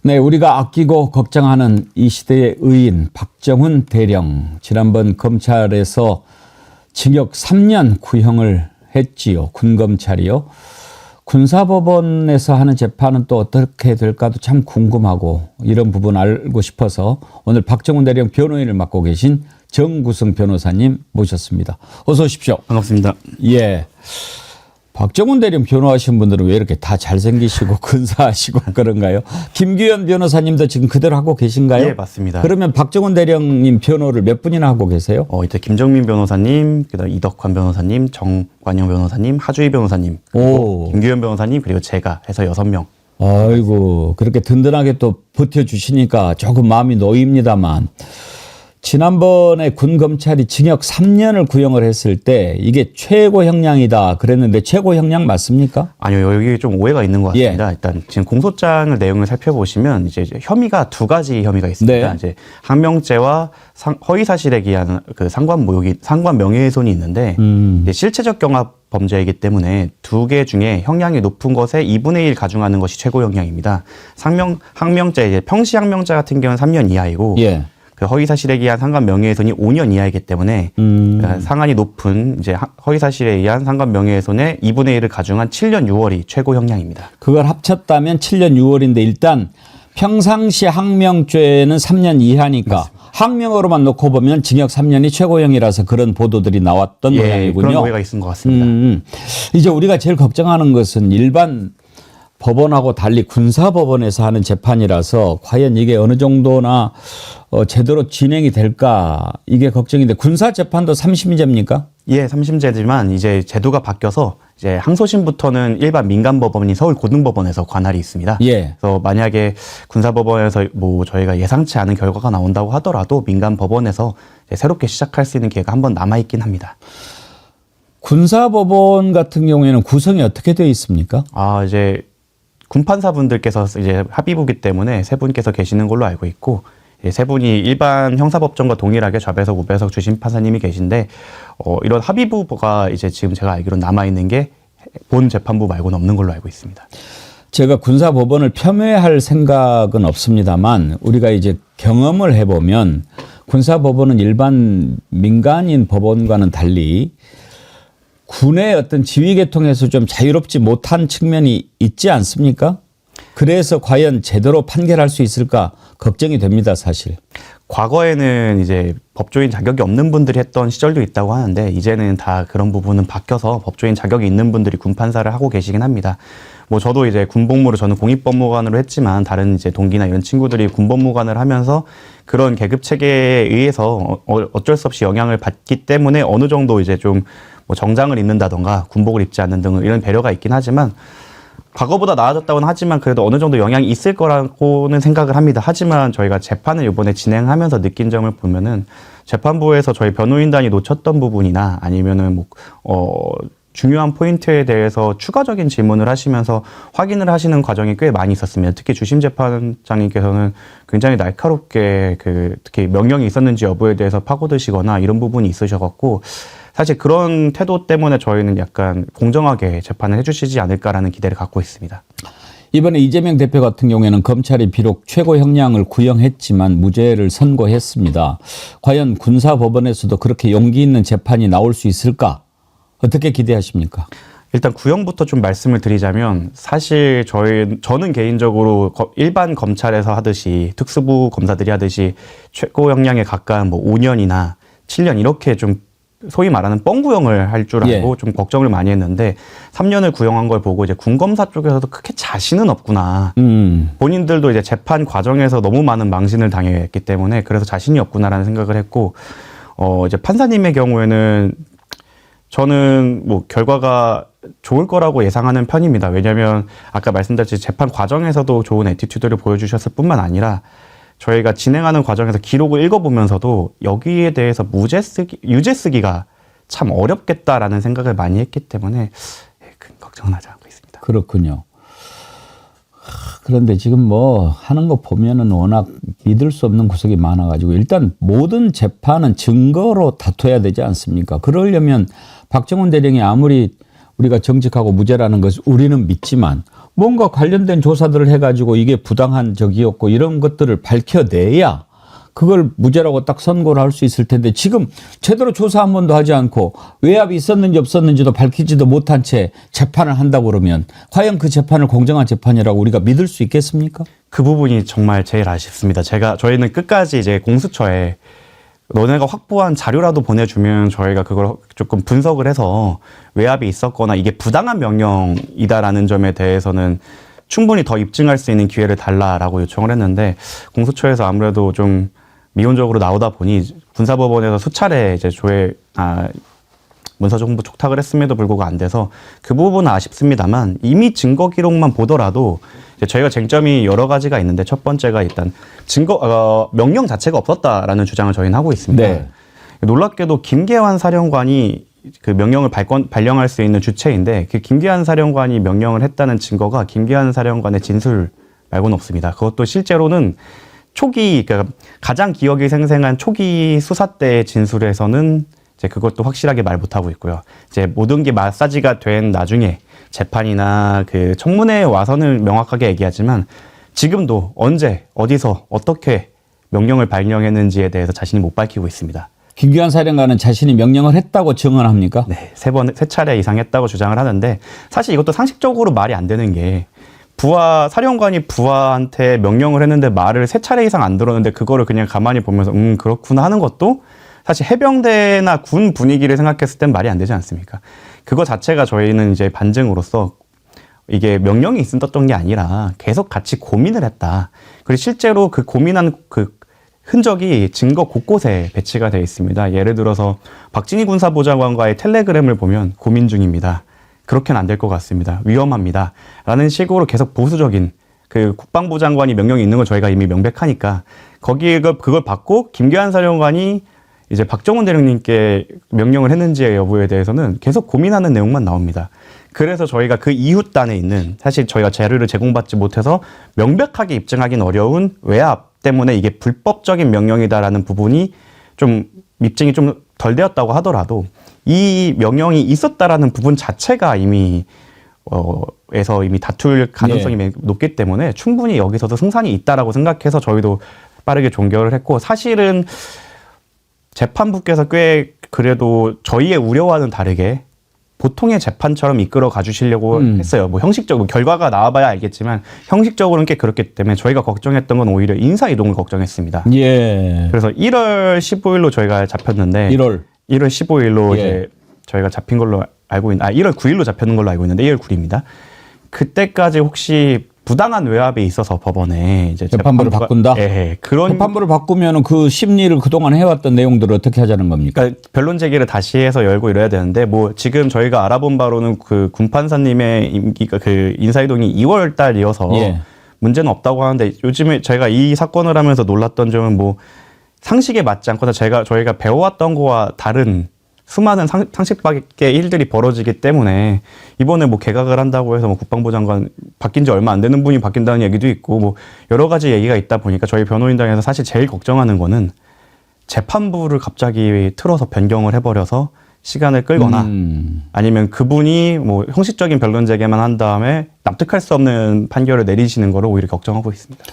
네, 우리가 아끼고 걱정하는 이 시대의 의인 박정훈 대령. 지난번 검찰에서 징역 3년 구형을 했지요. 군검찰이요. 군사법원에서 하는 재판은 또 어떻게 될까도 참 궁금하고 이런 부분 알고 싶어서 오늘 박정훈 대령 변호인을 맡고 계신 정구승 변호사님 모셨습니다. 어서 오십시오. 반갑습니다. 예. 박정훈 대령 변호하신 분들은 왜 이렇게 다 잘생기시고 근사하시고 그런가요? 김규현 변호사님도 지금 그대로 하고 계신가요? 예, 맞습니다. 그러면 박정훈 대령님 변호를 몇 분이나 하고 계세요? 이제 김정민 변호사님, 그다음 이덕환 변호사님, 정관영 변호사님, 하주희 변호사님, 그리고 김규현 변호사님, 그리고 제가 해서 6명. 아이고, 그렇게 든든하게 또 버텨주시니까 조금 마음이 놓입니다만, 지난번에 군검찰이 징역 3년을 구형을 했을 때 이게 최고 형량이다 그랬는데 최고 형량 맞습니까? 아니요, 여기 좀 오해가 있는 것 같습니다. 예. 일단 지금 공소장을 내용을 살펴보시면 이제 혐의가 두 가지 혐의가 있습니다. 네. 이제 항명죄와 허위사실에 기한 그 상관 명예훼손이 있는데 이제 실체적 경합 범죄이기 때문에 두 개 중에 형량이 높은 것에 2분의 1 가중하는 것이 최고 형량입니다. 항명죄, 이제 평시 항명죄 같은 경우는 3년 이하이고. 예. 그 허위사실에 의한 상관 명예훼손이 5년 이하이기 때문에 상한이 높은 이제 허위사실에 의한 상관 명예훼손의 2분의 1을 가중한 7년 6월이 최고 형량입니다. 그걸 합쳤다면 7년 6월인데 일단 평상시 항명죄는 3년 이하니까 맞습니다. 항명으로만 놓고 보면 징역 3년이 최고형이라서 그런 보도들이 나왔던 모양이군요. 그런 오해가 있은 것 같습니다. 이제 우리가 제일 걱정하는 것은 일반 법원하고 달리 군사법원에서 하는 재판이라서 과연 이게 어느 정도나 제대로 진행이 될까 이게 걱정인데 군사재판도 3심제입니까? 예, 3심제지만 이제 제도가 바뀌어서 이제 항소심부터는 일반 민간법원인 서울고등법원에서 관할이 있습니다. 예. 그래서 만약에 군사법원에서 뭐 저희가 예상치 않은 결과가 나온다고 하더라도 민간법원에서 새롭게 시작할 수 있는 기회가 한 번 남아있긴 합니다. 군사법원 같은 경우에는 구성이 어떻게 되어 있습니까? 이제 군판사분들께서 이제 합의부기 때문에 세 분께서 계시는 걸로 알고 있고, 세 분이 일반 형사법정과 동일하게 좌배석, 우배석 주심 판사님이 계신데, 이런 합의부가 이제 지금 제가 알기로 남아있는 게 본 재판부 말고는 없는 걸로 알고 있습니다. 제가 군사법원을 폄훼할 생각은 없습니다만, 우리가 이제 경험을 해보면 군사법원은 일반 민간인 법원과는 달리 군의 어떤 지휘계통에서 좀 자유롭지 못한 측면이 있지 않습니까? 그래서 과연 제대로 판결할 수 있을까 걱정이 됩니다, 사실. 과거에는 이제 법조인 자격이 없는 분들이 했던 시절도 있다고 하는데 이제는 다 그런 부분은 바뀌어서 법조인 자격이 있는 분들이 군판사를 하고 계시긴 합니다. 뭐 저도 이제 군복무를 저는 공익법무관으로 했지만 다른 이제 동기나 이런 친구들이 군법무관을 하면서 그런 계급 체계에 의해서 어쩔 수 없이 영향을 받기 때문에 어느 정도 이제 좀 뭐 정장을 입는다던가 군복을 입지 않는 등 이런 배려가 있긴 하지만 과거보다 나아졌다고는 하지만 그래도 어느 정도 영향이 있을 거라고는 생각을 합니다. 하지만 저희가 재판을 이번에 진행하면서 느낀 점을 보면은 재판부에서 저희 변호인단이 놓쳤던 부분이나 아니면은 중요한 포인트에 대해서 추가적인 질문을 하시면서 확인을 하시는 과정이 꽤 많이 있었습니다. 특히 주심 재판장님께서는 굉장히 날카롭게 특히 명령이 있었는지 여부에 대해서 파고드시거나 이런 부분이 있으셔갖고 사실 그런 태도 때문에 저희는 약간 공정하게 재판을 해주시지 않을까라는 기대를 갖고 있습니다. 이번에 이재명 대표 같은 경우에는 검찰이 비록 최고 형량을 구형했지만 무죄를 선고했습니다. 과연 군사법원에서도 그렇게 용기 있는 재판이 나올 수 있을까? 어떻게 기대하십니까? 일단 구형부터 좀 말씀을 드리자면 사실 저는 개인적으로 일반 검찰에서 하듯이 특수부 검사들이 하듯이 최고 형량에 가까운 5년이나 7년 이렇게 좀 소위 말하는 뻥구형을 할 줄 알고 좀 걱정을 많이 했는데 3년을 구형한 걸 보고 이제 군검사 쪽에서도 크게 자신은 없구나. 본인들도 이제 재판 과정에서 너무 많은 망신을 당했기 때문에 그래서 자신이 없구나라는 생각을 했고 이제 판사님의 경우에는 저는 뭐 결과가 좋을 거라고 예상하는 편입니다. 왜냐하면 아까 말씀드렸듯이 재판 과정에서도 좋은 애티튜드를 보여주셨을 뿐만 아니라 저희가 진행하는 과정에서 기록을 읽어보면서도 여기에 대해서 유죄 쓰기가 참 어렵겠다라는 생각을 많이 했기 때문에 큰 걱정은 하지 않고 있습니다. 그렇군요. 그런데 지금 뭐 하는 거 보면은 워낙 믿을 수 없는 구석이 많아가지고 일단 모든 재판은 증거로 다퉈야 되지 않습니까? 그러려면 박정훈 대령이 아무리 우리가 정직하고 무죄라는 것을 우리는 믿지만 뭔가 관련된 조사들을 해가지고 이게 부당한 적이었고 이런 것들을 밝혀내야 그걸 무죄라고 딱 선고를 할 수 있을 텐데 지금 제대로 조사 한 번도 하지 않고 외압이 있었는지 없었는지도 밝히지도 못한 채 재판을 한다고 그러면 과연 그 재판을 공정한 재판이라고 우리가 믿을 수 있겠습니까? 그 부분이 정말 제일 아쉽습니다. 저희는 끝까지 이제 공수처에 너네가 확보한 자료라도 보내주면 저희가 그걸 조금 분석을 해서 외압이 있었거나 이게 부당한 명령이다라는 점에 대해서는 충분히 더 입증할 수 있는 기회를 달라라고 요청을 했는데 공수처에서 아무래도 좀 미온적으로 나오다 보니 군사법원에서 수차례 이제 문서정보 촉탁을 했음에도 불구하고 안 돼서 그 부분은 아쉽습니다만 이미 증거 기록만 보더라도 이제 저희가 쟁점이 여러 가지가 있는데 첫 번째가 일단 명령 자체가 없었다라는 주장을 저희는 하고 있습니다. 네. 놀랍게도 김계환 사령관이 그 명령을 발령할 수 있는 주체인데 그 김계환 사령관이 명령을 했다는 증거가 김계환 사령관의 진술 말고는 없습니다. 그것도 실제로는 초기 그러니까 가장 기억이 생생한 초기 수사 때의 진술에서는 이제 그것도 확실하게 말 못하고 있고요. 이제 모든 게 마사지가 된 나중에 재판이나 그 청문회에 와서는 명확하게 얘기하지만 지금도 언제 어디서 어떻게 명령을 발령했는지에 대해서 자신이 못 밝히고 있습니다. 김기환 사령관은 자신이 명령을 했다고 증언합니까? 네, 세 차례 이상 했다고 주장을 하는데 사실 이것도 상식적으로 말이 안 되는 게 사령관이 부하한테 명령을 했는데 말을 세 차례 이상 안 들었는데 그거를 그냥 가만히 보면서 그렇구나 하는 것도 사실 해병대나 군 분위기를 생각했을 땐 말이 안 되지 않습니까? 그거 자체가 저희는 이제 반증으로서 이게 명령이 있었던 게 아니라 계속 같이 고민을 했다. 그리고 실제로 그 고민한 그 흔적이 증거 곳곳에 배치가 되어 있습니다. 예를 들어서 박진희 군사보좌관과의 텔레그램을 보면 고민 중입니다. 그렇게는 안 될 것 같습니다. 위험합니다. 라는 식으로 계속 보수적인 그 국방부 장관이 명령이 있는 걸 저희가 이미 명백하니까 그걸 받고 김계환 사령관이 이제 박정훈 대령님께 명령을 했는지의 여부에 대해서는 계속 고민하는 내용만 나옵니다. 그래서 저희가 그 이웃단에 있는 사실 저희가 자료를 제공받지 못해서 명백하게 입증하기는 어려운 외압 때문에 이게 불법적인 명령이다라는 부분이 좀 입증이 좀 덜 되었다고 하더라도 이 명령이 있었다라는 부분 자체가 이미 다툴 가능성이 네. 높기 때문에 충분히 여기서도 승산이 있다라고 생각해서 저희도 빠르게 종결을 했고 사실은 재판부께서 꽤 그래도 저희의 우려와는 다르게 보통의 재판처럼 이끌어 가주시려고 했어요. 뭐 형식적으로 결과가 나와봐야 알겠지만 형식적으로는 꽤 그렇기 때문에 저희가 걱정했던 건 오히려 인사 이동을 걱정했습니다. 예. 그래서 1월 15일로 저희가 잡혔는데 1월 15일로 예. 이제 저희가 잡힌 걸로 알고 1월 9일로 잡혔는 걸로 알고 있는데 1월 9일입니다. 그때까지 혹시 부당한 외압이 있어서 법원에 이제 재판부를 바꾼다? 예, 그런 재판부를 바꾸면 그 심리를 그동안 해왔던 내용들을 어떻게 하자는 겁니까? 그러니까 변론 제기를 다시 해서 열고 이래야 되는데 뭐 지금 저희가 알아본 바로는 그 군판사님의 임기가 그 인사이동이 2월 달이어서 예. 문제는 문제는 없다고 하는데 요즘에 제가 이 사건을 하면서 놀랐던 점은 뭐 상식에 맞지 않거나 저희가 배워왔던 거와 다른 수많은 상식 밖의 일들이 벌어지기 때문에 이번에 뭐 개각을 한다고 해서 뭐 국방부 장관 바뀐 지 얼마 안 되는 분이 바뀐다는 얘기도 있고 뭐 여러 가지 얘기가 있다 보니까 저희 변호인단에서 사실 제일 걱정하는 거는 재판부를 갑자기 틀어서 변경을 해버려서 시간을 끌거나 아니면 그분이 뭐 형식적인 변론 제기만 한 다음에 납득할 수 없는 판결을 내리시는 거를 오히려 걱정하고 있습니다.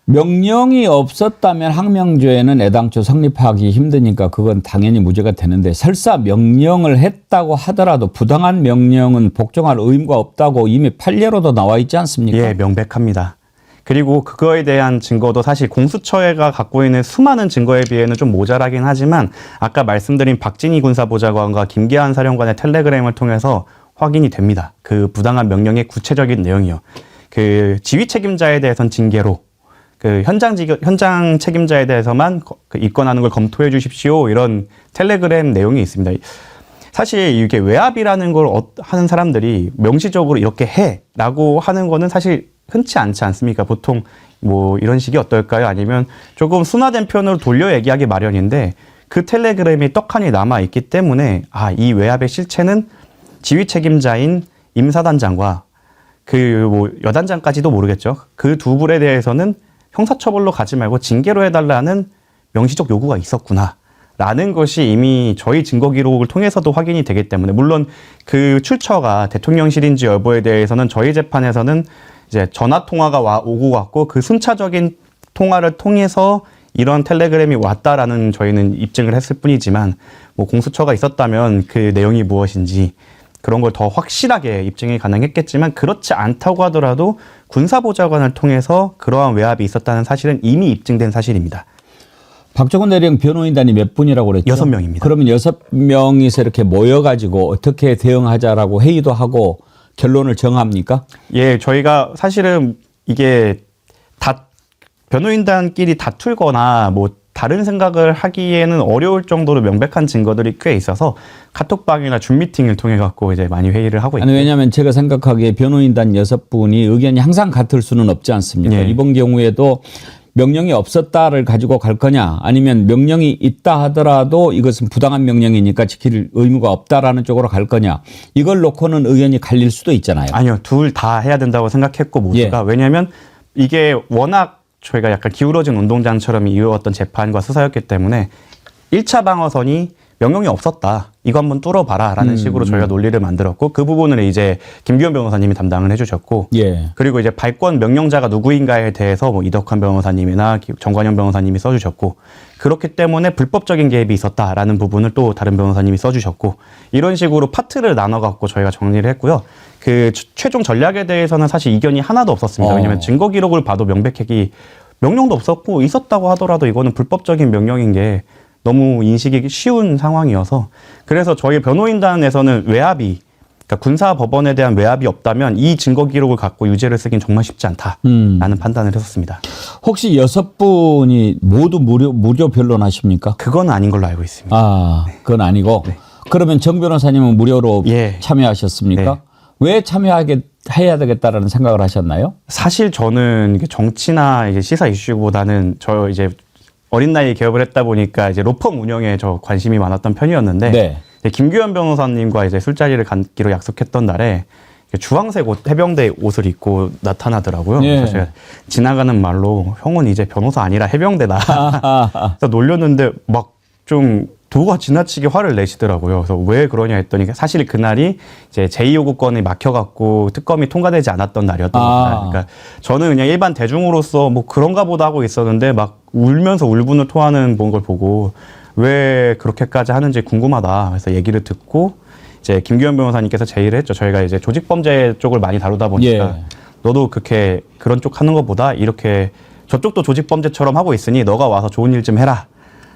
명령이 없었다면 항명죄는 애당초 성립하기 힘드니까 그건 당연히 무죄가 되는데 설사 명령을 했다고 하더라도 부당한 명령은 복종할 의무가 없다고 이미 판례로도 나와 있지 않습니까? 예, 명백합니다. 그리고 그거에 대한 증거도 사실 공수처가 갖고 있는 수많은 증거에 비해는 좀 모자라긴 하지만 아까 말씀드린 박진희 군사보좌관과 김계환 사령관의 텔레그램을 통해서 확인이 됩니다. 그 부당한 명령의 구체적인 내용이요. 그 지휘 책임자에 대해서는 징계로 그 현장 책임자에 대해서만 입건하는 걸 검토해 주십시오. 이런 텔레그램 내용이 있습니다. 사실 이게 외압이라는 걸 하는 사람들이 명시적으로 이렇게 해라고 하는 거는 사실 흔치 않지 않습니까? 보통 뭐 이런 식이 어떨까요? 아니면 조금 순화된 표현으로 돌려 얘기하기 마련인데 그 텔레그램이 떡하니 남아 있기 때문에 이 외압의 실체는 지휘 책임자인 임사단장과 그 뭐 여단장까지도 모르겠죠. 그 두 분에 대해서는 형사처벌로 가지 말고 징계로 해달라는 명시적 요구가 있었구나 라는 것이 이미 저희 증거 기록을 통해서도 확인이 되기 때문에 물론 그 출처가 대통령실인지 여부에 대해서는 저희 재판에서는 이제 전화 통화가 오고 갔고 그 순차적인 통화를 통해서 이런 텔레그램이 왔다라는 저희는 입증을 했을 뿐이지만 뭐 공수처가 있었다면 그 내용이 무엇인지 그런 걸 더 확실하게 입증이 가능했겠지만 그렇지 않다고 하더라도 군사보좌관을 통해서 그러한 외압이 있었다는 사실은 이미 입증된 사실입니다. 박정훈 대령 변호인단이 몇 분이라고 그랬죠? 6명입니다. 그러면 6명이서 이렇게 모여가지고 어떻게 대응하자라고 회의도 하고 결론을 정합니까? 예, 저희가 사실은 이게 변호인단끼리 다툴거나 뭐 다른 생각을 하기에는 어려울 정도로 명백한 증거들이 꽤 있어서 카톡방이나 줌 미팅을 통해 갖고 이제 많이 회의를 하고 있고. 아니 왜냐하면 제가 생각하기에 변호인단 6분이 의견이 항상 같을 수는 없지 않습니까? 예. 이번 경우에도 명령이 없었다를 가지고 갈 거냐 아니면 명령이 있다 하더라도 이것은 부당한 명령이니까 지킬 의무가 없다라는 쪽으로 갈 거냐 이걸 놓고는 의견이 갈릴 수도 있잖아요. 아니요, 둘 다 해야 된다고 생각했고 모두가. 왜냐하면 이게 워낙 저희가 약간 기울어진 운동장처럼 이어왔던 재판과 수사였기 때문에 1차 방어선이 명령이 없었다. 이거 한번 뚫어봐라 라는 식으로 저희가 논리를 만들었고 그 부분을 이제 김규현 변호사님이 담당을 해주셨고 예. 그리고 이제 발권 명령자가 누구인가에 대해서 뭐 이덕환 변호사님이나 정관영 변호사님이 써주셨고 그렇기 때문에 불법적인 개입이 있었다라는 부분을 또 다른 변호사님이 써주셨고 이런 식으로 파트를 나눠갖고 저희가 정리를 했고요. 그 최종 전략에 대해서는 사실 이견이 하나도 없었습니다. 왜냐하면 증거 기록을 봐도 명백하게 명령도 없었고 있었다고 하더라도 이거는 불법적인 명령인 게 너무 인식이 쉬운 상황이어서 그래서 저희 변호인단에서는 외압이 그러니까 군사법원에 대한 외압이 없다면 이 증거 기록을 갖고 유죄를 쓰긴 정말 쉽지 않다라는 판단을 했었습니다. 혹시 6분이 모두 무료 변론하십니까? 그건 아닌 걸로 알고 있습니다. 아, 그건 아니고. 네. 그러면 정 변호사님은 무료로 예. 참여하셨습니까? 네. 왜 해야 되겠다라는 생각을 하셨나요? 사실 저는 이게 정치나 이제 시사 이슈보다는 저 이제 어린 나이에 개업을 했다 보니까 이제 로펌 운영에 저 관심이 많았던 편이었는데 네. 김규현 변호사님과 이제 술자리를 갖기로 약속했던 날에 주황색 옷, 해병대 옷을 입고 나타나더라고요. 예. 그래서 제가 지나가는 말로 형은 이제 변호사 아니라 해병대다. 그래서 놀렸는데 막 좀 도가 지나치게 화를 내시더라고요. 그래서 왜 그러냐 했더니 사실 그날이 이제 제2요구권이 막혀갖고 특검이 통과되지 않았던 날이었던 겁니다. 그러니까 저는 그냥 일반 대중으로서 뭐 그런가 보다 하고 있었는데 막 울면서 울분을 토하는 걸 보고 왜 그렇게까지 하는지 궁금하다. 그래서 얘기를 듣고 이제 김규현 변호사님께서 제의를 했죠. 저희가 이제 조직범죄 쪽을 많이 다루다 보니까 너도 그렇게 그런 쪽 하는 것보다 이렇게 저쪽도 조직범죄처럼 하고 있으니 너가 와서 좋은 일 좀 해라.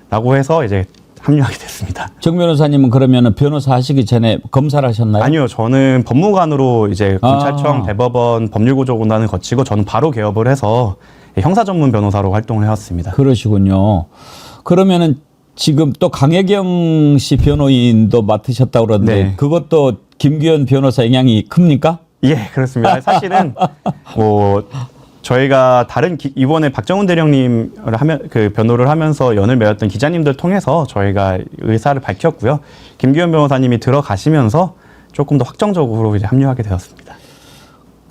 라고 해서 이제 합류하게 됐습니다. 정 변호사님은 그러면 변호사 하시기 전에 검사를 하셨나요? 아니요. 저는 법무관으로 이제 검찰청, 대법원, 법률구조공단을 거치고 저는 바로 개업을 해서 형사 전문 변호사로 활동을 해왔습니다. 그러시군요. 그러면은 지금 또 강혜경 씨 변호인도 맡으셨다고 그러는데 네. 그것도 김규현 변호사 영향이 큽니까? 예, 그렇습니다. 사실은 뭐 저희가 이번에 박정훈 대령님을 그 변호를 하면서 연을 맺었던 기자님들 통해서 저희가 의사를 밝혔고요. 김규현 변호사님이 들어가시면서 조금 더 확정적으로 이제 합류하게 되었습니다.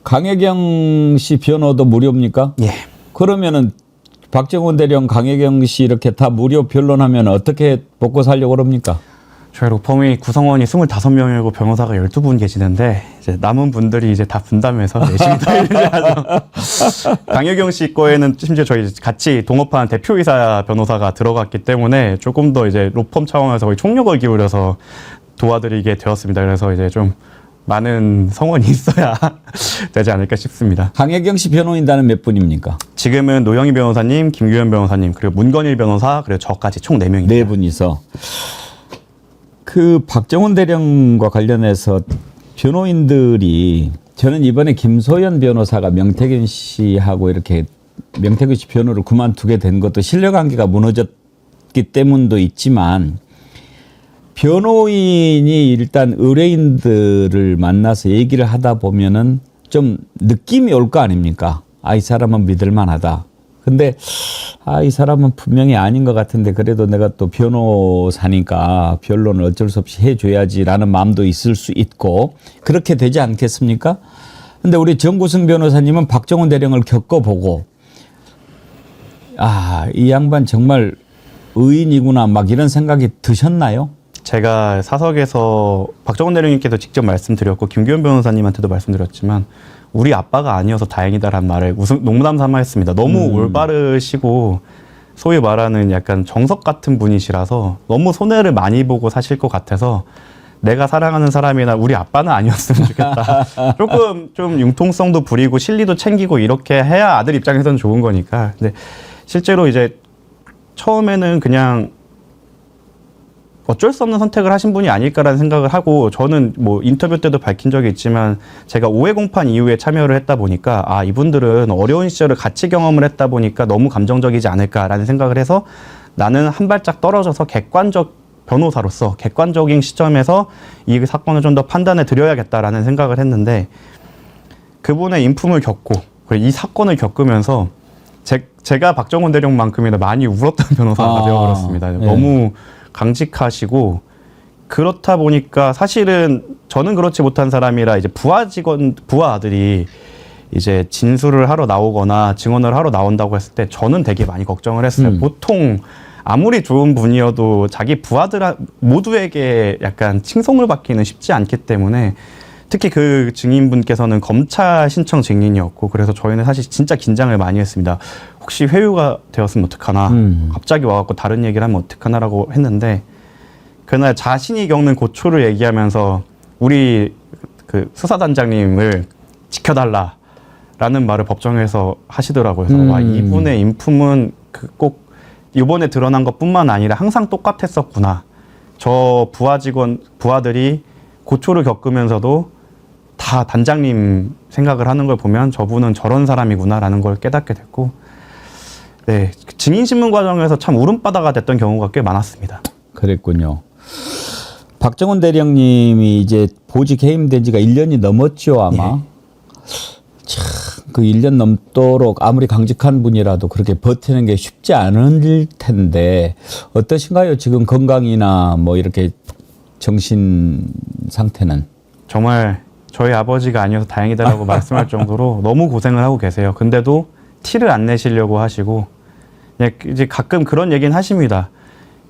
강혜경 씨 변호도 무료입니까? 예. 그러면은 박정훈 대령, 강혜경 씨 이렇게 다 무료 변론하면 어떻게 먹고 살려고 그럽니까? 저희 로펌이 구성원이 25명이고 변호사가 12분 계시는데 이제 남은 분들이 이제 다 분담해서 열심히 더 일을 하죠. 강혜경 씨 거에는 심지어 저희 같이 동업한 대표이사 변호사가 들어갔기 때문에 조금 더 이제 로펌 차원에서 거의 총력을 기울여서 도와드리게 되었습니다. 그래서 이제 좀 많은 성원이 있어야 되지 않을까 싶습니다. 강혜경 씨 변호인단은 몇 분입니까? 지금은 노영희 변호사님, 김규현 변호사님, 그리고 문건일 변호사, 그리고 저까지 총 4명입니다. 네 분이서. 그 박정훈 대령과 관련해서 변호인들이 저는 이번에 김소연 변호사가 명태균 씨하고 이렇게 명태균 씨 변호를 그만두게 된 것도 신뢰관계가 무너졌기 때문도 있지만 변호인이 일단 의뢰인들을 만나서 얘기를 하다 보면은 좀 느낌이 올 거 아닙니까? 아, 이 사람은 믿을 만하다. 근데 이 사람은 분명히 아닌 것 같은데 그래도 내가 또 변호사니까 변론을 어쩔 수 없이 해줘야지라는 마음도 있을 수 있고 그렇게 되지 않겠습니까? 근데 우리 정구승 변호사님은 박정훈 대령을 겪어보고 이 양반 정말 의인이구나 막 이런 생각이 드셨나요? 제가 사석에서 박정훈 대령님께서 직접 말씀드렸고 김규현 변호사님한테도 말씀드렸지만 우리 아빠가 아니어서 다행이다라는 말을 농담 삼아 했습니다. 너무 올바르시고 소위 말하는 약간 정석 같은 분이시라서 너무 손해를 많이 보고 사실 것 같아서 내가 사랑하는 사람이나 우리 아빠는 아니었으면 좋겠다. 조금 좀 융통성도 부리고 실리도 챙기고 이렇게 해야 아들 입장에서는 좋은 거니까. 근데 실제로 이제 처음에는 그냥 어쩔 수 없는 선택을 하신 분이 아닐까라는 생각을 하고 저는 뭐 인터뷰 때도 밝힌 적이 있지만 제가 5회 공판 이후에 참여를 했다 보니까 아 이분들은 어려운 시절을 같이 경험을 했다 보니까 너무 감정적이지 않을까라는 생각을 해서 나는 한 발짝 떨어져서 객관적 변호사로서 객관적인 시점에서 이 사건을 좀 더 판단해 드려야겠다라는 생각을 했는데 그분의 인품을 겪고 그리고 이 사건을 겪으면서 제가 박정훈 대령만큼이나 많이 울었던 변호사가 되어버렸습니다. 너무 강직하시고 그렇다 보니까 사실은 저는 그렇지 못한 사람이라 이제 부하 아들이 이제 진술을 하러 나오거나 증언을 하러 나온다고 했을 때 저는 되게 많이 걱정을 했어요. 보통 아무리 좋은 분이어도 자기 부하들 모두에게 약간 칭송을 받기는 쉽지 않기 때문에 특히 그 증인분께서는 검찰 신청 증인이었고 그래서 저희는 사실 진짜 긴장을 많이 했습니다. 혹시 회유가 되었으면 어떡하나 갑자기 와갖고 다른 얘기를 하면 어떡하나라고 했는데 그날 자신이 겪는 고초를 얘기하면서 우리 그 수사단장님을 지켜달라라는 말을 법정에서 하시더라고요. 그래서 와 이분의 인품은 꼭 이번에 드러난 것뿐만 아니라 항상 똑같았었구나. 저 부하들이 고초를 겪으면서도 다 단장님 생각을 하는 걸 보면 저분은 저런 사람이구나라는 걸 깨닫게 됐고 네, 증인신문 과정에서 참 울음바다가 됐던 경우가 꽤 많았습니다. 그랬군요. 박정훈 대령님이 이제 보직 해임된 지가 1년이 넘었죠, 아마. 예. 참, 그 1년 넘도록 아무리 강직한 분이라도 그렇게 버티는 게 쉽지 않을 텐데 어떠신가요? 지금 건강이나 뭐 이렇게 정신 상태는? 정말 저희 아버지가 아니어서 다행이다라고 말씀할 정도로 너무 고생을 하고 계세요. 근데도 티를 안 내시려고 하시고 이제 가끔 그런 얘기는 하십니다.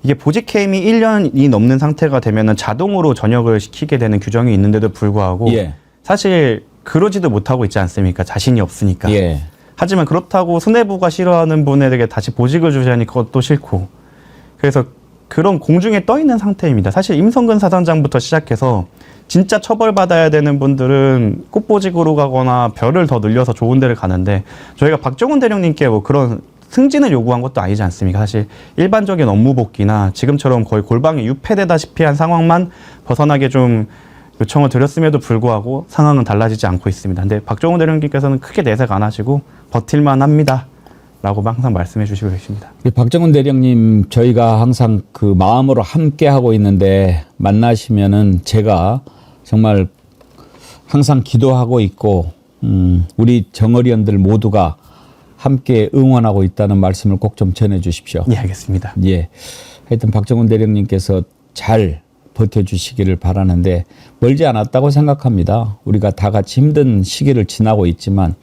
이게 보직 해임이 1년이 넘는 상태가 되면은 자동으로 전역을 시키게 되는 규정이 있는데도 불구하고 예. 사실 그러지도 못하고 있지 않습니까? 자신이 없으니까. 예. 하지만 그렇다고 수뇌부가 싫어하는 분에게 다시 보직을 주자니 그것도 싫고 그래서 그런 공중에 떠 있는 상태입니다. 사실 임성근 사단장부터 시작해서 진짜 처벌받아야 되는 분들은 꽃보직으로 가거나 별을 더 늘려서 좋은 데를 가는데 저희가 박정훈 대령님께 뭐 그런 승진을 요구한 것도 아니지 않습니까? 사실 일반적인 업무 복귀나 지금처럼 거의 골방에 유폐되다시피 한 상황만 벗어나게 좀 요청을 드렸음에도 불구하고 상황은 달라지지 않고 있습니다. 근데 박정훈 대령님께서는 크게 내색 안 하시고 버틸만 합니다. 라고 항상 말씀해 주시고 계십니다. 박정훈 대령님 저희가 항상 그 마음으로 함께 하고 있는데 만나시면은 제가 정말 항상 기도하고 있고 우리 정어리원들 모두가 함께 응원하고 있다는 말씀을 꼭 좀 전해 주십시오. 예, 알겠습니다. 예. 하여튼 박정훈 대령님께서 잘 버텨주시기를 바라는데 멀지 않았다고 생각합니다. 우리가 다 같이 힘든 시기를 지나고 있지만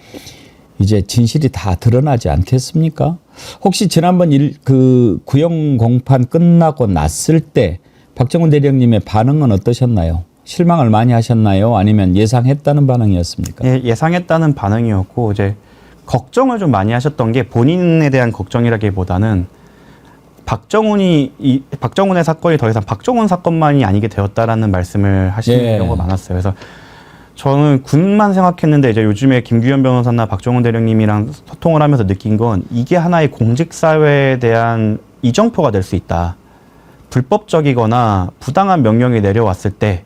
이제 진실이 다 드러나지 않겠습니까? 혹시 지난번 그 구형 공판 끝나고 났을 때 박정훈 대령님의 반응은 어떠셨나요? 실망을 많이 하셨나요? 아니면 예상했다는 반응이었습니까? 예, 예상했다는 반응이었고 이제 걱정을 좀 많이 하셨던 게 본인에 대한 걱정이라기보다는 박정훈의 사건이 더 이상 박정훈 사건만이 아니게 되었다라는 말씀을 하시는 예. 경우가 많았어요. 그래서 저는 군만 생각했는데 이제 요즘에 김규현 변호사나 박정훈 대령님이랑 소통을 하면서 느낀 건 이게 하나의 공직사회에 대한 이정표가 될 수 있다. 불법적이거나 부당한 명령이 내려왔을 때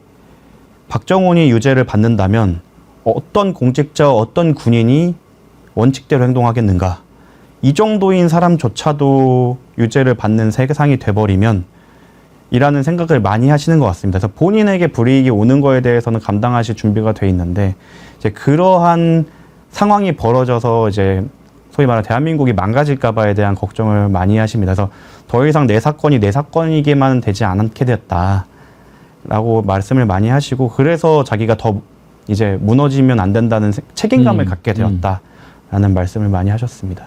박정훈이 유죄를 받는다면 어떤 공직자, 어떤 군인이 원칙대로 행동하겠는가. 이 정도인 사람조차도 유죄를 받는 세상이 돼버리면 이라는 생각을 많이 하시는 것 같습니다. 그래서 본인에게 불이익이 오는 거에 대해서는 감당하실 준비가 돼 있는데 이제 그러한 상황이 벌어져서 이제 소위 말하는 대한민국이 망가질까봐에 대한 걱정을 많이 하십니다. 그래서 더 이상 내 사건이 내 사건이게만 되지 않게 됐다라고 말씀을 많이 하시고 그래서 자기가 더 이제 무너지면 안 된다는 책임감을 갖게 되었다라는 말씀을 많이 하셨습니다.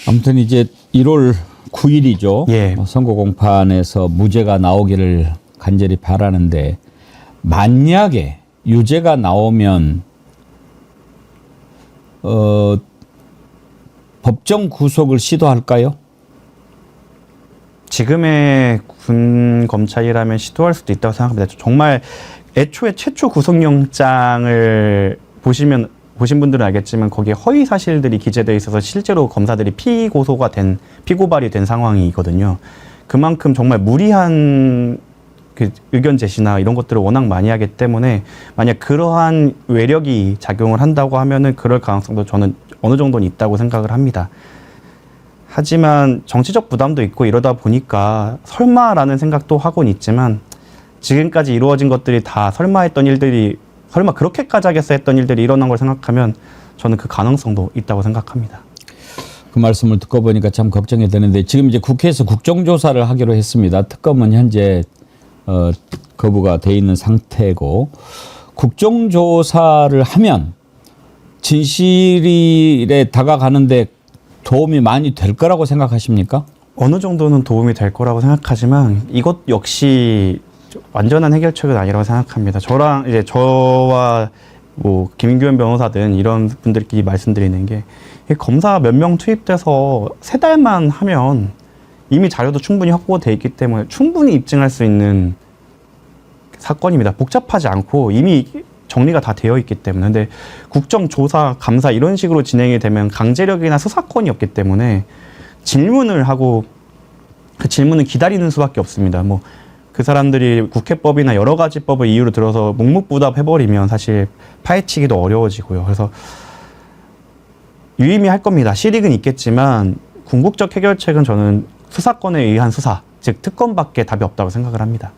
아무튼 이제 1월 9일이죠. 예. 선거 공판에서 무죄가 나오기를 간절히 바라는데 만약에 유죄가 나오면 법정 구속을 시도할까요? 지금의 군 검찰이라면 시도할 수도 있다고 생각합니다. 정말 애초에 최초 구속영장을 보신 분들은 알겠지만 거기에 허위 사실들이 기재되어 있어서 실제로 검사들이 피고발이 된 상황이거든요. 그만큼 정말 무리한 그 의견 제시나 이런 것들을 워낙 많이 하기 때문에 만약 그러한 외력이 작용을 한다고 하면은 그럴 가능성도 저는 어느 정도는 있다고 생각을 합니다. 하지만 정치적 부담도 있고 이러다 보니까 설마라는 생각도 하곤 있지만 지금까지 이루어진 것들이 다 설마 그렇게까지 하겠어 했던 일들이 일어난 걸 생각하면 저는 그 가능성도 있다고 생각합니다. 그 말씀을 듣고 보니까 참 걱정이 되는데 지금 이제 국회에서 국정조사를 하기로 했습니다. 특검은 현재 거부가 돼 있는 상태고 국정조사를 하면 진실에 다가가는데 도움이 많이 될 거라고 생각하십니까? 어느 정도는 도움이 될 거라고 생각하지만 이것 역시 완전한 해결책은 아니라고 생각합니다. 저와 뭐 김규현 변호사든 이런 분들끼리 말씀드리는 게 검사 몇 명 투입돼서 3달만 하면 이미 자료도 충분히 확보돼 있기 때문에 충분히 입증할 수 있는 사건입니다. 복잡하지 않고 이미 정리가 다 되어 있기 때문에. 근데 국정조사, 감사 이런 식으로 진행이 되면 강제력이나 수사권이 없기 때문에 질문을 하고 그 질문을 기다리는 수밖에 없습니다. 뭐 그 사람들이 국회법이나 여러 가지 법을 이유로 들어서 묵묵부답해버리면 사실 파헤치기도 어려워지고요. 그래서 유의미할 겁니다. 실익은 있겠지만 궁극적 해결책은 저는 수사권에 의한 수사, 즉 특검밖에 답이 없다고 생각을 합니다.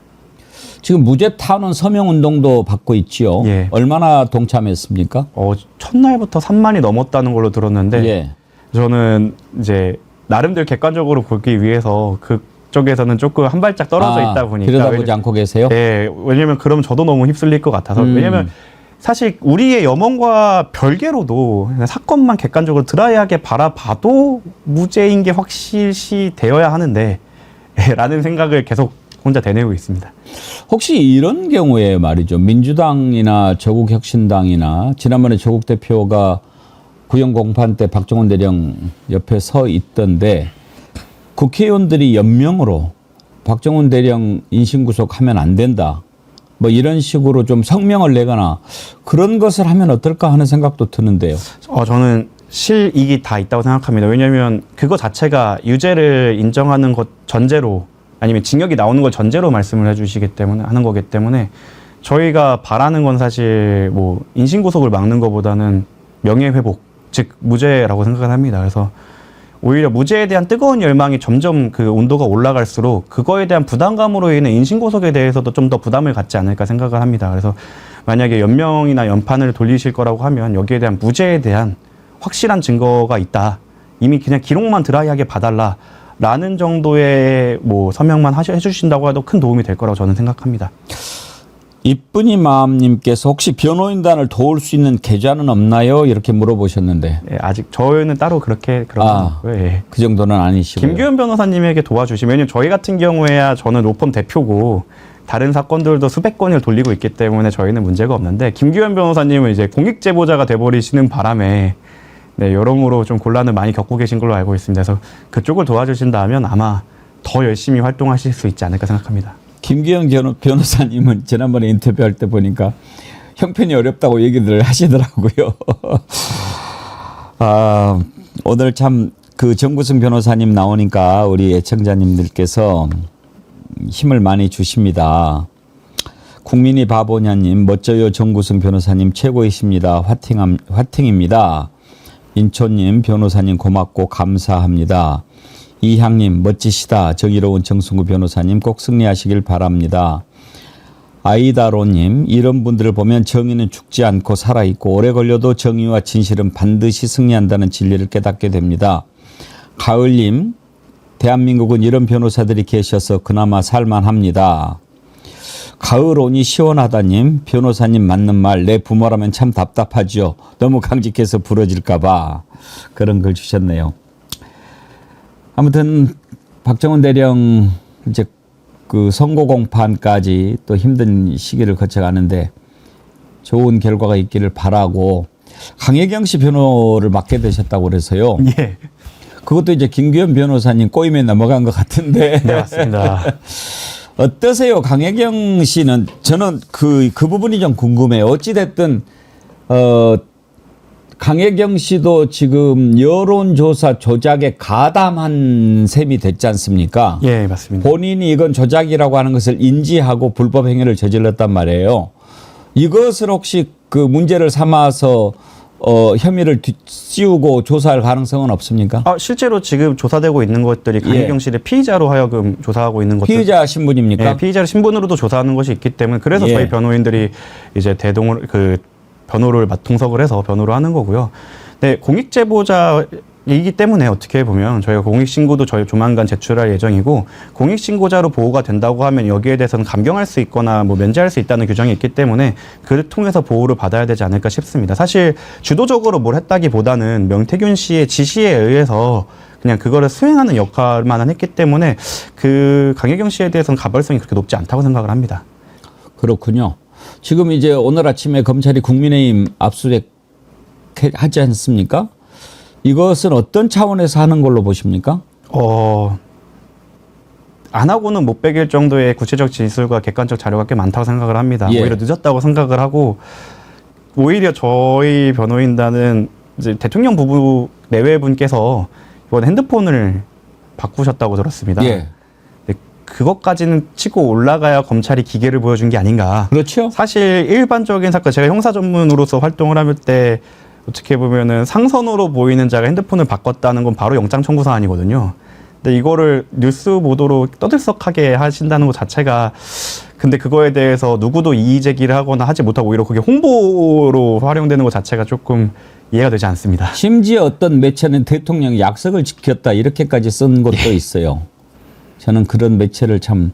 지금 무죄 탄원 서명 운동도 받고 있지요. 예. 얼마나 동참했습니까? 첫날부터 3만이 넘었다는 걸로 들었는데 예. 저는 이제 나름대로 객관적으로 보기 위해서 그쪽에서는 조금 한 발짝 떨어져 있다 보니까 들여다보지 않고 계세요? 네, 왜냐면 그럼 저도 너무 휩쓸릴 것 같아서 왜냐면 사실 우리의 염원과 별개로도 사건만 객관적으로 드라이하게 바라봐도 무죄인 게 확실시 되어야 하는데 라는 생각을 계속 혼자 되뇌고 있습니다. 혹시 이런 경우에 말이죠. 민주당이나 조국혁신당이나 지난번에 조국 대표가 구형 공판 때 박정훈 대령 옆에 서 있던데 국회의원들이 연명으로 박정훈 대령 인신구속하면 안 된다. 뭐 이런 식으로 좀 성명을 내거나 그런 것을 하면 어떨까 하는 생각도 드는데요. 저는 실익이 다 있다고 생각합니다. 왜냐하면 그거 자체가 유죄를 인정하는 것 전제로 아니면 징역이 나오는 걸 전제로 말씀을 해주시기 때문에 하는 거기 때문에 저희가 바라는 건 사실 뭐 인신구속을 막는 것보다는 명예회복, 즉 무죄라고 생각을 합니다. 그래서 오히려 무죄에 대한 뜨거운 열망이 점점 그 온도가 올라갈수록 그거에 대한 부담감으로 인해 인신구속에 대해서도 좀 더 부담을 갖지 않을까 생각을 합니다. 그래서 만약에 연명이나 연판을 돌리실 거라고 하면 여기에 대한 무죄에 대한 확실한 증거가 있다. 이미 그냥 기록만 드라이하게 봐달라. 라는 정도의 뭐 서명만 해주신다고 해도 큰 도움이 될 거라고 저는 생각합니다. 이쁜이 마음님께서 혹시 변호인단을 도울 수 있는 계좌는 없나요? 이렇게 물어보셨는데. 예, 아직 저희는 따로 그렇게 그러고요. 예. 그 정도는 아니시고요. 김규현 변호사님에게 도와주시면 왜냐면 저희 같은 경우에야 저는 로펌 대표고 다른 사건들도 수백 건을 돌리고 있기 때문에 저희는 문제가 없는데 김규현 변호사님은 이제 공익 제보자가 돼버리시는 바람에 네, 여러모로 좀 곤란을 많이 겪고 계신 걸로 알고 있습니다. 그래서 그쪽을 도와주신다면 아마 더 열심히 활동하실 수 있지 않을까 생각합니다. 김기영 변호사님은 지난번에 인터뷰할 때 보니까 형편이 어렵다고 얘기들 하시더라고요. 오늘 참 그 정구승 변호사님 나오니까 우리 애청자님들께서 힘을 많이 주십니다. 국민이 바보냐님, 멋져요 정구승 변호사님 최고이십니다. 화팅입니다. 인초님 변호사님 고맙고 감사합니다. 이향님 멋지시다. 정의로운 정승구 변호사님 꼭 승리하시길 바랍니다. 아이다로님 이런 분들을 보면 정의는 죽지 않고 살아있고 오래 걸려도 정의와 진실은 반드시 승리한다는 진리를 깨닫게 됩니다. 가을님 대한민국은 이런 변호사들이 계셔서 그나마 살만합니다. 가을 오니 시원하다님 변호사님 맞는 말 내 부모라면 참 답답하죠. 너무 강직해서 부러질까 봐 그런 글 주셨네요. 아무튼 박정훈 대령 이제 그 선고 공판까지 또 힘든 시기를 거쳐가는데 좋은 결과가 있기를 바라고 강혜경 씨 변호를 맡게 되셨다고 그래서요. 예. 그것도 이제 김규현 변호사님 꼬임에 넘어간 것 같은데. 네, 맞습니다. 어떠세요? 강혜경 씨는 저는 그 부분이 좀 궁금해요. 어찌됐든, 강혜경 씨도 지금 여론조사 조작에 가담한 셈이 됐지 않습니까? 예, 맞습니다. 본인이 이건 조작이라고 하는 것을 인지하고 불법 행위를 저질렀단 말이에요. 이것을 혹시 그 문제를 삼아서 혐의를 씌우고 조사할 가능성은 없습니까? 실제로 지금 조사되고 있는 것들이 강혜경 씨를 피의자로 하여금 조사하고 있는 것들. 피의자 신분입니까? 예, 피의자 신분으로도 조사하는 것이 있기 때문에 그래서 예. 저희 변호인들이 이제 변호를 통석을 해서 변호를 하는 거고요. 네, 공익 제보자이기 때문에 어떻게 보면 저희가 공익 신고도 저희 조만간 제출할 예정이고 공익 신고자로 보호가 된다고 하면 여기에 대해서는 감경할 수 있거나 뭐 면제할 수 있다는 규정이 있기 때문에 그를 통해서 보호를 받아야 되지 않을까 싶습니다. 사실 주도적으로 뭘 했다기보다는 명태균 씨의 지시에 의해서 그냥 그거를 수행하는 역할만 했기 때문에 그 강혜경 씨에 대해서는 가벌성이 그렇게 높지 않다고 생각을 합니다. 그렇군요. 지금 이제 오늘 아침에 검찰이 국민의힘 압수수색 하지 않습니까? 이것은 어떤 차원에서 하는 걸로 보십니까? 안 하고는 못 베길 정도의 구체적 진술과 객관적 자료가 꽤 많다고 생각을 합니다. 예. 오히려 늦었다고 생각을 하고 오히려 저희 변호인단은 이제 대통령 부부 내외분께서 이번 핸드폰을 바꾸셨다고 들었습니다. 예. 그것까지는 치고 올라가야 검찰이 기계를 보여준 게 아닌가. 그렇죠. 사실 일반적인 사건, 제가 형사 전문으로서 활동을 할 때 어떻게 보면은 상선으로 보이는 자가 핸드폰을 바꿨다는 건 바로 영장 청구 사안이거든요. 근데 이거를 뉴스 보도로 떠들썩하게 하신다는 것 자체가 근데 그거에 대해서 누구도 이의 제기를 하거나 하지 못하고 오히려 그게 홍보로 활용되는 것 자체가 조금 이해가 되지 않습니다. 심지어 어떤 매체는 대통령이 약속을 지켰다 이렇게까지 쓴 것도 있어요. 저는 그런 매체를 참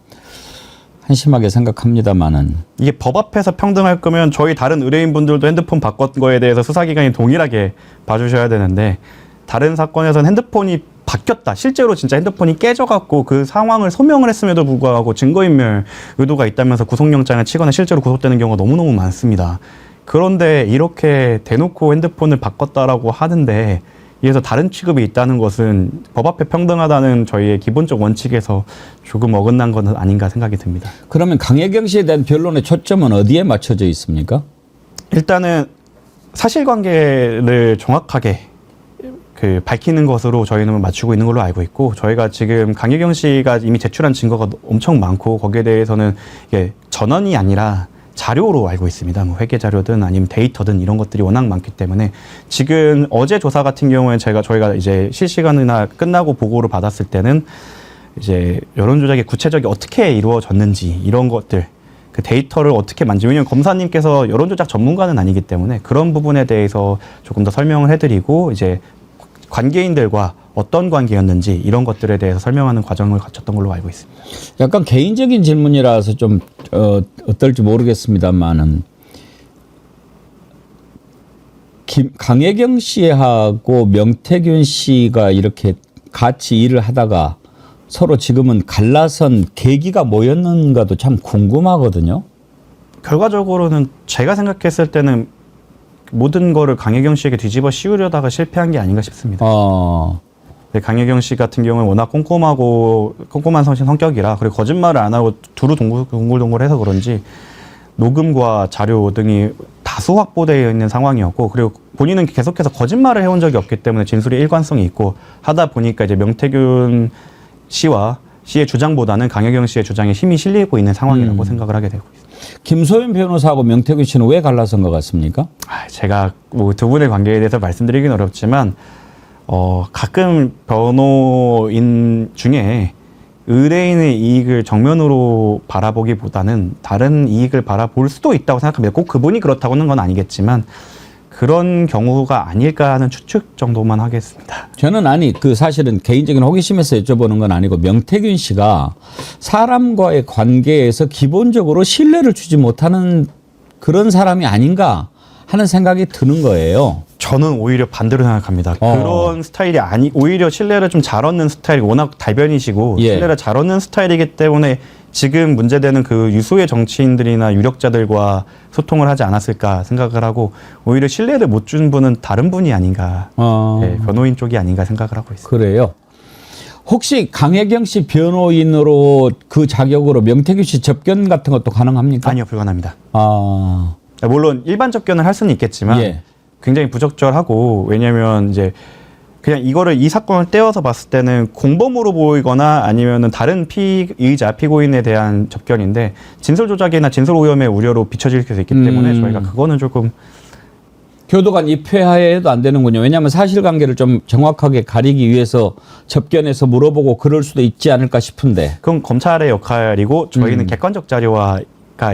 한심하게 생각합니다만은 이게 법 앞에서 평등할 거면 저희 다른 의뢰인분들도 핸드폰 바꾼 거에 대해서 수사기관이 동일하게 봐주셔야 되는데 다른 사건에서는 핸드폰이 바뀌었다. 실제로 진짜 핸드폰이 깨져갖고 그 상황을 소명을 했음에도 불구하고 증거인멸 의도가 있다면서 구속영장을 치거나 실제로 구속되는 경우가 너무너무 많습니다. 그런데 이렇게 대놓고 핸드폰을 바꿨다라고 하는데 이에서 다른 취급이 있다는 것은 법 앞에 평등하다는 저희의 기본적 원칙에서 조금 어긋난 건 아닌가 생각이 듭니다. 그러면 강혜경 씨에 대한 변론의 초점은 어디에 맞춰져 있습니까? 일단은 사실관계를 정확하게 밝히는 것으로 저희는 맞추고 있는 걸로 알고 있고 저희가 지금 강혜경 씨가 이미 제출한 증거가 엄청 많고 거기에 대해서는 이게 전원이 아니라 자료로 알고 있습니다. 뭐 회계 자료든 아니면 데이터든 이런 것들이 워낙 많기 때문에 지금 어제 조사 같은 경우에 저희가 이제 실시간이나 끝나고 보고를 받았을 때는 이제 여론 조작이 구체적이 어떻게 이루어졌는지 이런 것들 그 데이터를 어떻게 만지 왜냐하면 검사님께서 여론 조작 전문가는 아니기 때문에 그런 부분에 대해서 조금 더 설명을 해드리고 이제 관계인들과 어떤 관계였는지 이런 것들에 대해서 설명하는 과정을 거쳤던 걸로 알고 있습니다. 약간 개인적인 질문이라서 좀 어떨지 모르겠습니다만은 강혜경 씨하고 명태균 씨가 이렇게 같이 일을 하다가 서로 지금은 갈라선 계기가 뭐였는가도 참 궁금하거든요. 결과적으로는 제가 생각했을 때는 모든 거를 강혜경 씨에게 뒤집어 씌우려다가 실패한 게 아닌가 싶습니다. 강혜경 씨 같은 경우는 워낙 꼼꼼한 성격이라 그리고 거짓말을 안 하고 두루 동글동글해서 그런지 녹음과 자료 등이 다수 확보되어 있는 상황이었고 그리고 본인은 계속해서 거짓말을 해온 적이 없기 때문에 진술이 일관성이 있고 하다 보니까 이제 명태균 씨의 주장보다는 강혜경 씨의 주장에 힘이 실리고 있는 상황이라고 생각을 하게 되고 있습니다. 김소연 변호사하고 명태균 씨는 왜 갈라선 것 같습니까? 제가 뭐 두 분의 관계에 대해서 말씀드리긴 어렵지만 가끔 변호인 중에 의뢰인의 이익을 정면으로 바라보기보다는 다른 이익을 바라볼 수도 있다고 생각합니다. 꼭 그분이 그렇다고는 건 아니겠지만 그런 경우가 아닐까 하는 추측 정도만 하겠습니다. 저는 사실은 개인적인 호기심에서 여쭤보는 건 아니고 명태균 씨가 사람과의 관계에서 기본적으로 신뢰를 주지 못하는 그런 사람이 아닌가 하는 생각이 드는 거예요. 저는 오히려 반대로 생각합니다. 그런 스타일이 오히려 신뢰를 좀 잘 얻는 스타일이 워낙 달변이시고 예. 신뢰를 잘 얻는 스타일이기 때문에 지금 문제되는 그 유수의 정치인들이나 유력자들과 소통을 하지 않았을까 생각을 하고 오히려 신뢰를 못 준 분은 다른 분이 아닌가, 네, 변호인 쪽이 아닌가 생각을 하고 있습니다. 그래요. 혹시 강혜경 씨 변호인으로 그 자격으로 명태균 씨 접견 같은 것도 가능합니까? 아니요, 불가능합니다. 아, 물론 일반 접견을 할 수는 있겠지만 예. 굉장히 부적절하고 왜냐하면 이제 그냥 이거를 이 사건을 떼어서 봤을 때는 공범으로 보이거나 아니면은 다른 피의자 피고인에 대한 접견인데 진술 조작이나 진술 오염의 우려로 비춰질 수 있기 때문에 저희가 그거는 조금 교도관 입회하에도 안 되는군요. 왜냐하면 사실관계를 좀 정확하게 가리기 위해서 접견해서 물어보고 그럴 수도 있지 않을까 싶은데. 그건 검찰의 역할이고 저희는 객관적 자료가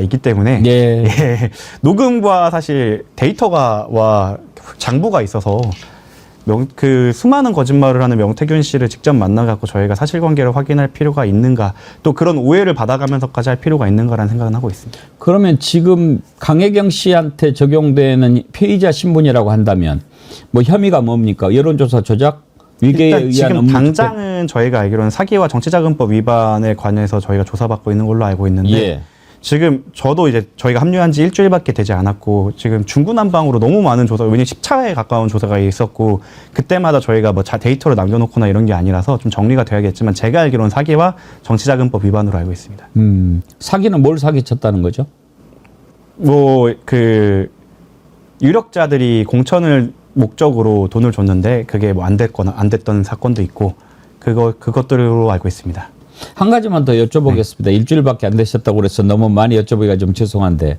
있기 때문에 예. 예, 녹음과 사실 데이터가 와 장부가 있어서 그 수많은 거짓말을 하는 명태균 씨를 직접 만나갖고 저희가 사실관계를 확인할 필요가 있는가 또 그런 오해를 받아가면서까지 할 필요가 있는가라는 생각은 하고 있습니다. 그러면 지금 강혜경 씨한테 적용되는 피의자 신분이라고 한다면 뭐 혐의가 뭡니까? 여론조사 조작? 위계에 일단 의한 지금 업무 당장은 저희가 알기로는 사기와 정치자금법 위반에 관해서 저희가 조사받고 있는 걸로 알고 있는데 예. 지금 저도 이제 저희가 합류한 지 일주일밖에 되지 않았고 지금 중구난방으로 너무 많은 조사, 왜냐면 10차에 가까운 조사가 있었고 그때마다 저희가 뭐 데이터를 남겨놓거나 이런 게 아니라서 좀 정리가 돼야겠지만 제가 알기로는 사기와 정치자금법 위반으로 알고 있습니다. 사기는 뭘 사기쳤다는 거죠? 뭐 그 유력자들이 공천을 목적으로 돈을 줬는데 그게 뭐 안 됐던 사건도 있고 그것들로 알고 있습니다. 한 가지만 더 여쭤보겠습니다. 일주일밖에 안 되셨다고 그래서 너무 많이 여쭤보기가 좀 죄송한데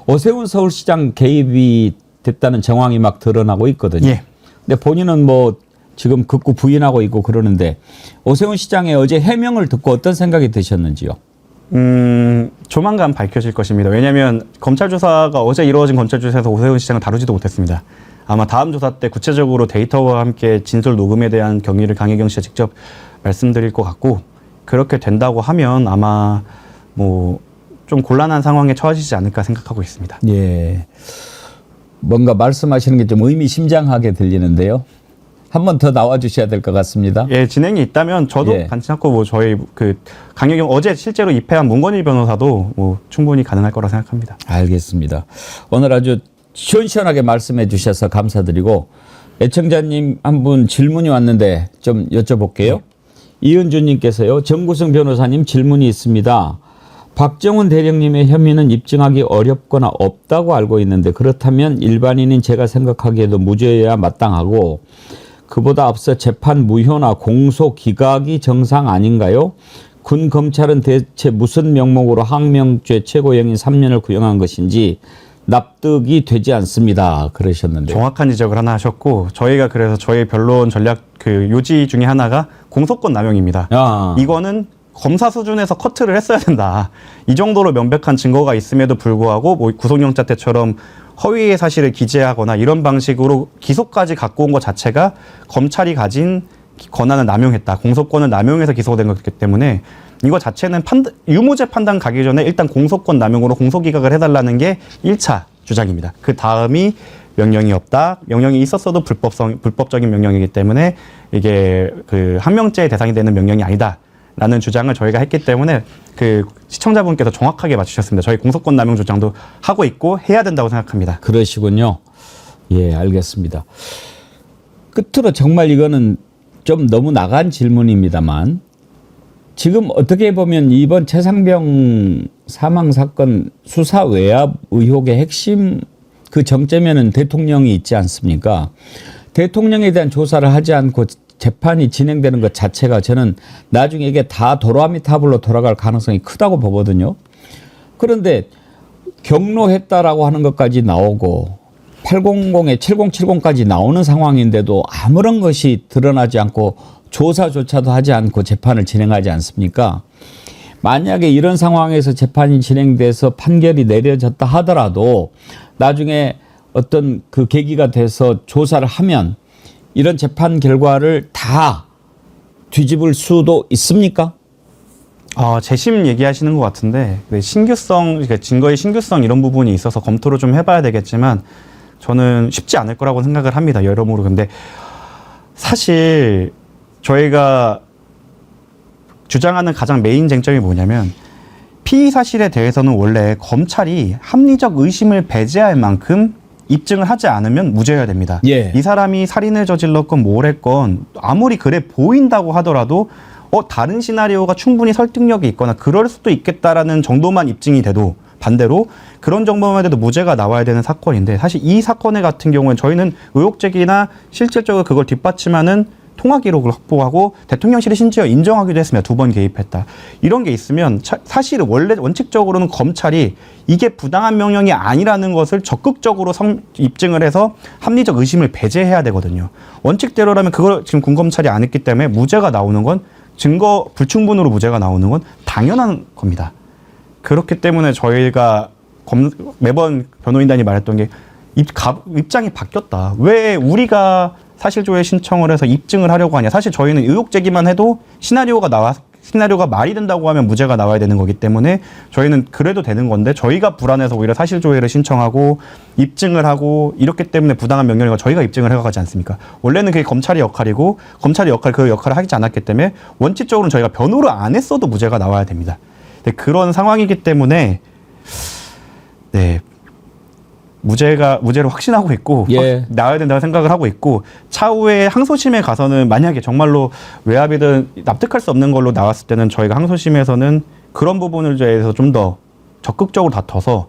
오세훈 서울시장 개입이 됐다는 정황이 막 드러나고 있거든요. 예. 근데 본인은 뭐 지금 극구 부인하고 있고 그러는데 오세훈 시장의 어제 해명을 듣고 어떤 생각이 드셨는지요? 조만간 밝혀질 것입니다. 왜냐하면 검찰 조사가 어제 이루어진 검찰 조사에서 오세훈 시장을 다루지도 못했습니다. 아마 다음 조사 때 구체적으로 데이터와 함께 진술 녹음에 대한 경위를 강혜경 씨가 직접 말씀드릴 것 같고 그렇게 된다고 하면 아마 뭐 좀 곤란한 상황에 처하시지 않을까 생각하고 있습니다. 예. 뭔가 말씀하시는 게 좀 의미심장하게 들리는데요. 한 번 더 나와 주셔야 될 것 같습니다. 예, 진행이 있다면 저도 예. 괜찮고 뭐 저희 그 강혜경 어제 실제로 입회한 문건일 변호사도 뭐 충분히 가능할 거라 생각합니다. 알겠습니다. 오늘 아주 시원시원하게 말씀해 주셔서 감사드리고 애청자님 한 분 질문이 왔는데 좀 여쭤볼게요. 이은주님께서요. 정구승 변호사님 질문이 있습니다. 박정훈 대령님의 혐의는 입증하기 어렵거나 없다고 알고 있는데 그렇다면 일반인인 제가 생각하기에도 무죄여야 마땅하고 그보다 앞서 재판 무효나 공소 기각이 정상 아닌가요? 군 검찰은 대체 무슨 명목으로 항명죄 최고형인 3년을 구형한 것인지 납득이 되지 않습니다. 그러셨는데 정확한 지적을 하나 하셨고 저희가 그래서 저희 변론 전략 그 요지 중에 하나가 공소권 남용입니다. 이거는 검사 수준에서 커트를 했어야 된다. 이 정도로 명백한 증거가 있음에도 불구하고 뭐 구속영장 때처럼 허위의 사실을 기재하거나 이런 방식으로 기소까지 갖고 온 것 자체가 검찰이 가진 권한을 남용했다. 공소권을 남용해서 기소된 거기 때문에 이거 자체는 유무죄 판단 가기 전에 일단 공소권 남용으로 공소기각을 해달라는 게 1차 주장입니다. 그 다음이 명령이 없다. 명령이 있었어도 불법적인 명령이기 때문에 이게 그 항명죄의 대상이 되는 명령이 아니다. 라는 주장을 저희가 했기 때문에 그 시청자분께서 정확하게 맞추셨습니다. 저희 공소권 남용 주장도 하고 있고 해야 된다고 생각합니다. 그러시군요. 예, 알겠습니다. 끝으로 정말 이거는 좀 너무 나간 질문입니다만 지금 어떻게 보면 이번 최상병 사망 사건 수사 외압 의혹의 핵심 그 정점에는 대통령이 있지 않습니까? 대통령에 대한 조사를 하지 않고 재판이 진행되는 것 자체가 저는 나중에 이게 다 도라미 탑으로 돌아갈 가능성이 크다고 보거든요. 그런데 경로했다라고 하는 것까지 나오고 800에 7070까지 나오는 상황인데도 아무런 것이 드러나지 않고 조사조차도 하지 않고 재판을 진행하지 않습니까? 만약에 이런 상황에서 재판이 진행돼서 판결이 내려졌다 하더라도 나중에 어떤 그 계기가 돼서 조사를 하면 이런 재판 결과를 다 뒤집을 수도 있습니까? 재심 얘기하시는 것 같은데 신규성, 그러니까 증거의 신규성 이런 부분이 있어서 검토를 좀 해봐야 되겠지만 저는 쉽지 않을 거라고 생각을 합니다. 여러모로. 근데 사실 저희가 주장하는 가장 메인 쟁점이 뭐냐면 피의 사실에 대해서는 원래 검찰이 합리적 의심을 배제할 만큼 입증을 하지 않으면 무죄여야 됩니다. 예. 이 사람이 살인을 저질렀건 뭘 했건 아무리 그래 보인다고 하더라도 다른 시나리오가 충분히 설득력이 있거나 그럴 수도 있겠다라는 정도만 입증이 돼도 반대로 그런 정도만 돼도 무죄가 나와야 되는 사건인데 사실 이 사건의 같은 경우는 저희는 의혹 제기나 실질적으로 그걸 뒷받침하는 통화 기록을 확보하고 대통령실이 심지어 인정하기도 했습니다. 2번 개입했다. 이런 게 있으면 사실은 원칙적으로는 검찰이 이게 부당한 명령이 아니라는 것을 적극적으로 입증을 해서 합리적 의심을 배제해야 되거든요. 원칙대로라면 그걸 지금 군검찰이 안 했기 때문에 무죄가 나오는 건 증거 불충분으로 무죄가 나오는 건 당연한 겁니다. 그렇기 때문에 저희가 매번 변호인단이 말했던 게 입장이 바뀌었다. 왜 우리가 사실조회 신청을 해서 입증을 하려고 하냐. 사실 저희는 의혹 제기만 해도 시나리오가 말이 된다고 하면 무죄가 나와야 되는 거기 때문에 저희는 그래도 되는 건데 저희가 불안해서 오히려 사실조회를 신청하고 입증을 하고 이렇기 때문에 부당한 명령을 저희가 입증을 해가지 않습니까? 원래는 그게 검찰의 역할이고 검찰의 그 역할을 하지 않았기 때문에 원칙적으로는 저희가 변호를 안 했어도 무죄가 나와야 됩니다. 근데 그런 상황이기 때문에 네. 무죄를 확신하고 있고 예. 나와야 된다고 생각을 하고 있고 차후에 항소심에 가서는 만약에 정말로 외압이든 납득할 수 없는 걸로 나왔을 때는 저희가 항소심에서는 그런 부분을 대해서 좀 더 적극적으로 다퉈서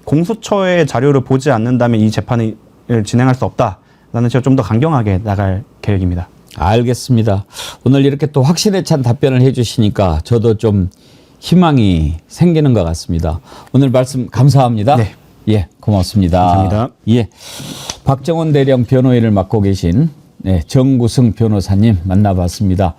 공수처의 자료를 보지 않는다면 이 재판을 진행할 수 없다라는 식으로 좀 더 강경하게 나갈 계획입니다. 알겠습니다. 오늘 이렇게 또 확신에 찬 답변을 해주시니까 저도 좀 희망이 생기는 것 같습니다. 오늘 말씀 감사합니다. 네. 예, 고맙습니다. 감사합니다. 예, 박정원 대령 변호인을 맡고 계신 정구승 변호사님 만나봤습니다.